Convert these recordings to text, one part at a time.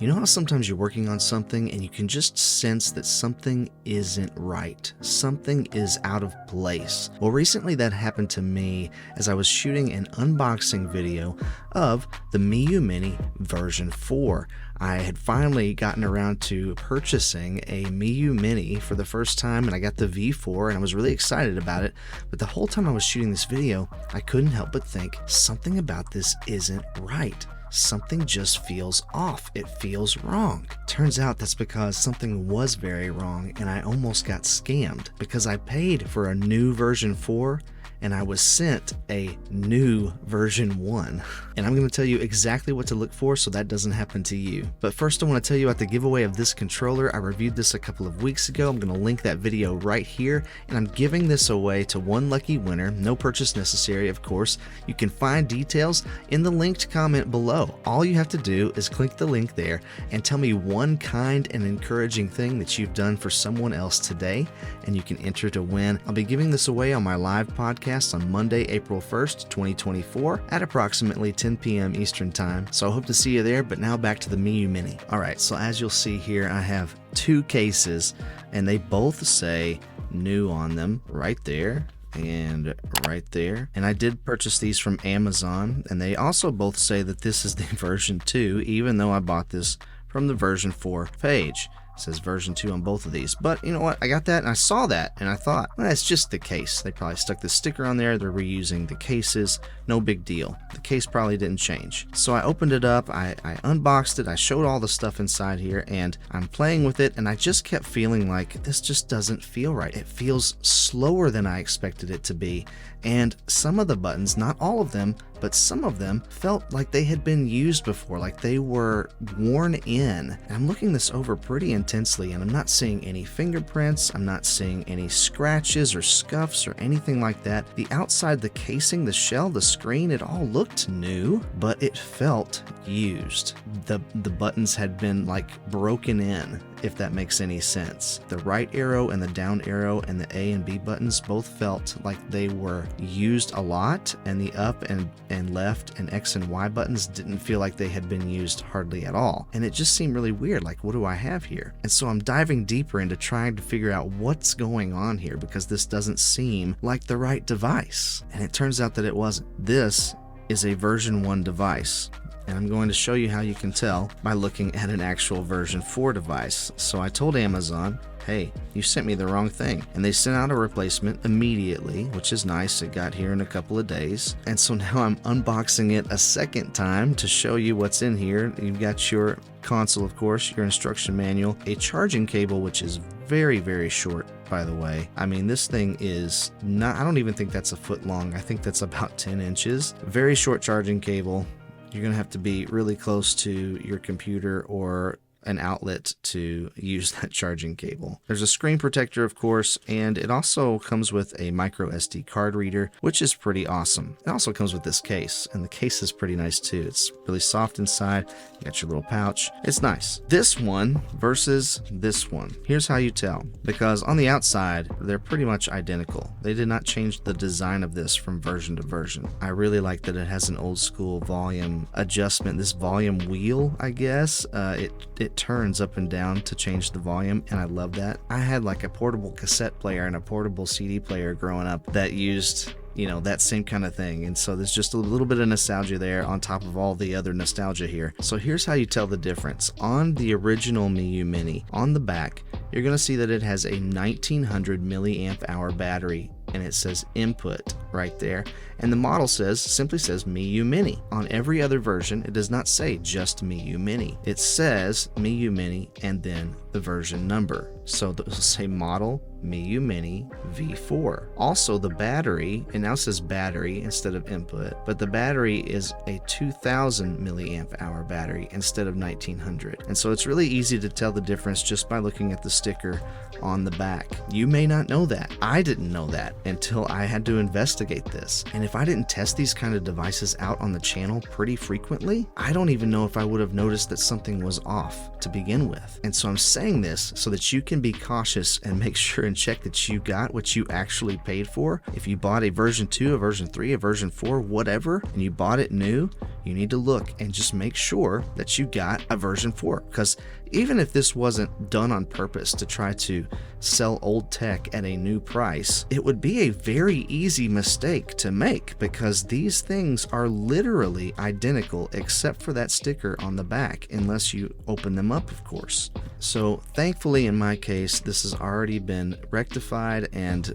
You know how sometimes you're working on something and you can just sense that something isn't right, something is out of place? Well, recently that happened to me as I was shooting an unboxing video of the MiYoo Mini version 4. I had finally gotten around to purchasing a MiYoo Mini for the first time, and I got the V4 and I was really excited about it. But the whole time I was shooting this video, I couldn't help but think something about this isn't right. Something just feels off. It feels wrong. Turns out that's because something was very wrong and I almost got scammed because I paid for a new version 4 and I was sent a new version 1. And I'm going to tell you exactly what to look for so that doesn't happen to you. But first I want to tell you about the giveaway of this controller. I reviewed this a couple of weeks ago. I'm going to link that video right here, and I'm giving this away to one lucky winner. No purchase necessary, of course. You can find details in the linked comment below. All you have to do is click the link there and tell me one kind and encouraging thing that you've done for someone else today, and you can enter to win. I'll be giving this away on my live podcast on Monday, April 1st, 2024 at approximately 10 p.m. Eastern Time. So I hope to see you there, but now back to the MiYoo Mini. Alright, so as you'll see here, I have two cases and they both say new on them right there and right there. And I did purchase these from Amazon, and they also both say that this is the version 2, even though I bought this from the version 4 page. It says version 2 on both of these. But you know what? I got that and I saw that and I thought, well, it's just the case. They probably stuck the sticker on there. They're reusing the cases. No big deal. The case probably didn't change. So I opened it up. I unboxed it. I showed all the stuff inside here and I'm playing with it, and I just kept feeling like this just doesn't feel right. It feels slower than I expected it to be. And some of the buttons, not all of them, but some of them felt like they had been used before, like they were worn in. And I'm looking this over pretty intensely and I'm not seeing any fingerprints, I'm not seeing any scratches or scuffs or anything like that. The outside, the casing, the shell, the screen, it all looked new, but it felt used. The buttons had been like broken in, if that makes any sense. The right arrow and the down arrow and the A and B buttons both felt like they were used a lot, and the up and left and X and Y buttons didn't feel like they had been used hardly at all. And it just seemed really weird, like what do I have here? And so I'm diving deeper into trying to figure out what's going on here, because this doesn't seem like the right device. And it turns out that it wasn't. This is a version 1 device. And I'm going to show you how you can tell by looking at an actual version 4 device. So I told Amazon, hey, you sent me the wrong thing. And they sent out a replacement immediately, which is nice. It got here in a couple of days. And so now I'm unboxing it a second time to show you what's in here. You've got your console, of course, your instruction manual, a charging cable, which is very, very short, by the way. I mean, this thing is not, I don't even think that's a foot long. I think that's about 10 inches. Very short charging cable. You're going to have to be really close to your computer or an outlet to use that charging cable. There's a screen protector, of course, and it also comes with a micro SD card reader, which is pretty awesome. It also comes with this case, and the case is pretty nice too. It's really soft inside. You got your little pouch. It's nice. This one versus this one. Here's how you tell, because on the outside, they're pretty much identical. They did not change the design of this from version to version. I really like that it has an old school volume adjustment. This volume wheel, I guess, it turns up and down to change the volume, and I love that. I had like a portable cassette player and a portable CD player growing up that used, you know, that same kind of thing, and so there's just a little bit of nostalgia there on top of all the other nostalgia here. So here's how you tell the difference. On the original MiYoo Mini, on the back, you're going to see that it has a 1900 milliamp hour battery, and it says input right there, and the model simply says MiYoo Mini. On every other version, it does not say just MiYoo Mini. It says MiYoo Mini and then the version number. So it'll say model MiYoo Mini V4. Also, the battery, it now says battery instead of input, but the battery is a 2000 milliamp hour battery instead of 1900. And so it's really easy to tell the difference just by looking at the sticker on the back. You may not know that. I didn't know that until I had to investigate this. And if I didn't test these kind of devices out on the channel pretty frequently, I don't even know if I would have noticed that something was off to begin with. And so I'm saying this so that you can be cautious and make sure and check that you got what you actually paid for. If you bought a version 2, a version 3, a version 4, whatever, and you bought it new, you need to look and just make sure that you got a version 4, because even if this wasn't done on purpose to try to sell old tech at a new price, it would be a very easy mistake to make, because these things are literally identical except for that sticker on the back, unless you open them up, of course. So thankfully in my case, this has already been rectified and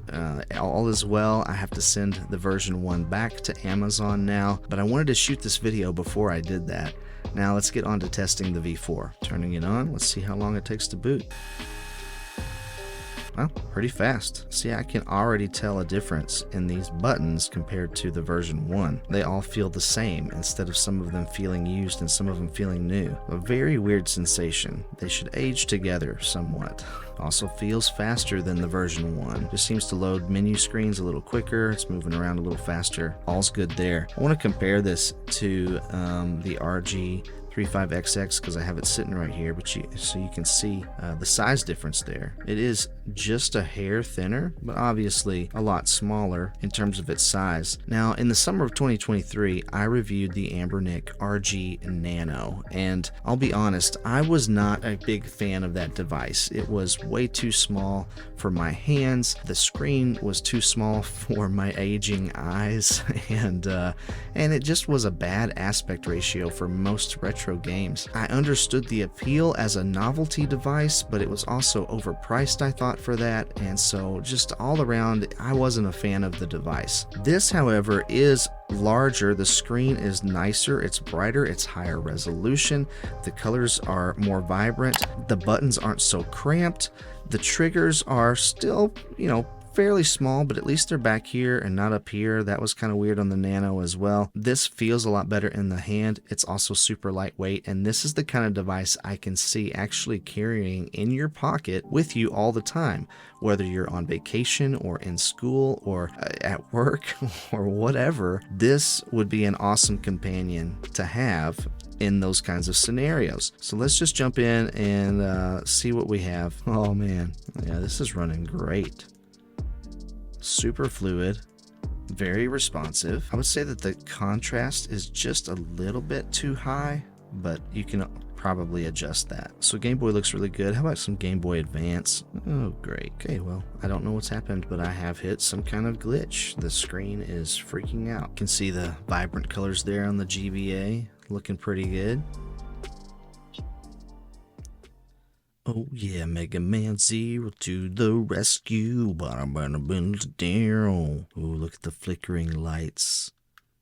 all is well. I have to send the version 1 back to Amazon now, but I wanted to shoot this video before I did that. Now let's get on to testing the V4. Turning it on, let's see how long it takes to boot. Well, pretty fast. See, I can already tell a difference in these buttons compared to the version 1. They all feel the same instead of some of them feeling used and some of them feeling new. A very weird sensation. They should age together somewhat. Also feels faster than the version 1. Just seems to load menu screens a little quicker. It's moving around a little faster. All's good there. I want to compare this to the RG35XX because I have it sitting right here, but so you can see the size difference there. It is just a hair thinner, but obviously a lot smaller in terms of its size. Now, in the summer of 2023, I reviewed the Anbernic RG Nano, and I'll be honest, I was not a big fan of that device. It was way too small for my hands. The screen was too small for my aging eyes, and it just was a bad aspect ratio for most retro games. I understood the appeal as a novelty device, but it was also overpriced, I thought, for that, and so just all around I wasn't a fan of the device. This, however, is larger. The screen is nicer, it's brighter, it's higher resolution, the colors are more vibrant, the buttons aren't so cramped, the triggers are still, fairly small, but at least they're back here and not up here. That was kind of weird on the Nano as well. This feels a lot better in the hand. It's also super lightweight, and this is the kind of device I can see actually carrying in your pocket with you all the time, whether you're on vacation or in school or at work or whatever. This would be an awesome companion to have in those kinds of scenarios. So let's just jump in and see what we have. Oh man, yeah, this is running great. Super fluid, very responsive. I would say that the contrast is just a little bit too high, but you can probably adjust that. So Game Boy looks really good. How about some Game Boy Advance? Oh, great. Okay, well, I don't know what's happened, but I have hit some kind of glitch. The screen is freaking out. You can see the vibrant colors there on the GBA, looking pretty good. Oh yeah, Mega Man Zero to the rescue. Down. Oh, look at the flickering lights.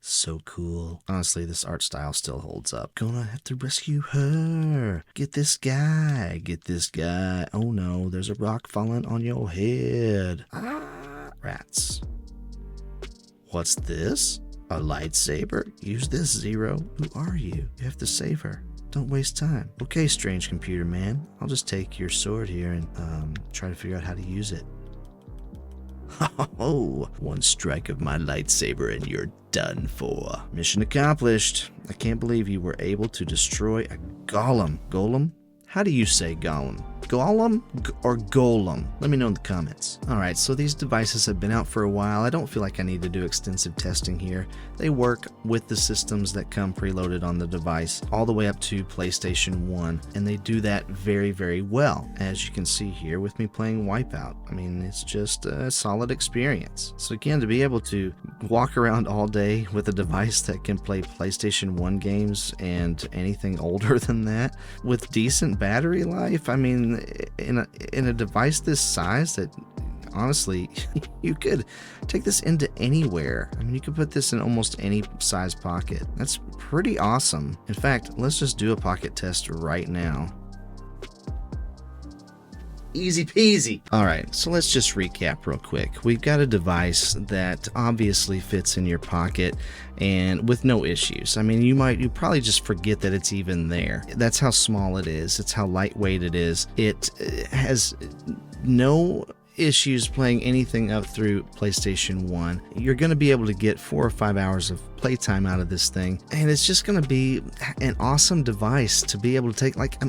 So cool. Honestly, this art style still holds up. Gonna have to rescue her. Get this guy. Get this guy. Oh no, there's a rock falling on your head. Ah, rats. What's this? A lightsaber? Use this, Zero. Who are you? You have to save her. Don't waste time. Okay, strange computer man. I'll just take your sword here and try to figure out how to use it. Oh, one strike of my lightsaber and you're done for. Mission accomplished. I can't believe you were able to destroy a golem. Golem? How do you say golem? Golem or golem? Let me know in the comments. Alright, so these devices have been out for a while. I don't feel like I need to do extensive testing here. They work with the systems that come preloaded on the device all the way up to PlayStation 1, and they do that very, very well, as you can see here with me playing Wipeout. I mean, it's just a solid experience. So again, to be able to walk around all day with a device that can play PlayStation 1 games and anything older than that with decent battery life, I mean, in a device this size that honestly you could take this into anywhere. I mean, you could put this in almost any size pocket. That's pretty awesome. In fact, let's just do a pocket test right now. Easy peasy. All right, so let's just recap real quick. We've got a device that obviously fits in your pocket and with no issues. I mean, you probably just forget that it's even there. That's how small it is. It's how lightweight it is. It has no issues playing anything up through PlayStation 1. You're going to be able to get 4 or 5 hours of playtime out of this thing, and it's just going to be an awesome device to be able to take. Like,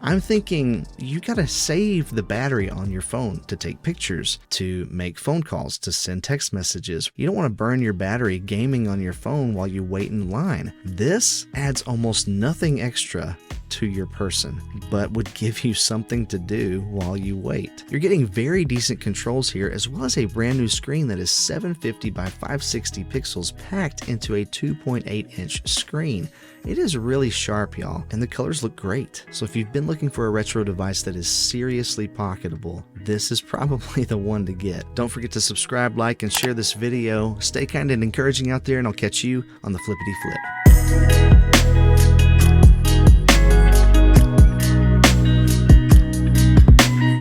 I'm thinking you got to save the battery on your phone to take pictures, to make phone calls, to send text messages. You don't want to burn your battery gaming on your phone while you wait in line. This adds almost nothing extra to your person, but would give you something to do while you wait. You're getting very decent controls here, as well as a brand new screen that is 750 by 560 pixels packed into a 2.8-inch screen. It is really sharp, y'all, and the colors look great. So if you've been looking for a retro device that is seriously pocketable, this is probably the one to get. Don't forget to subscribe, like, and share this video. Stay kind and encouraging out there, and I'll catch you on the flippity flip.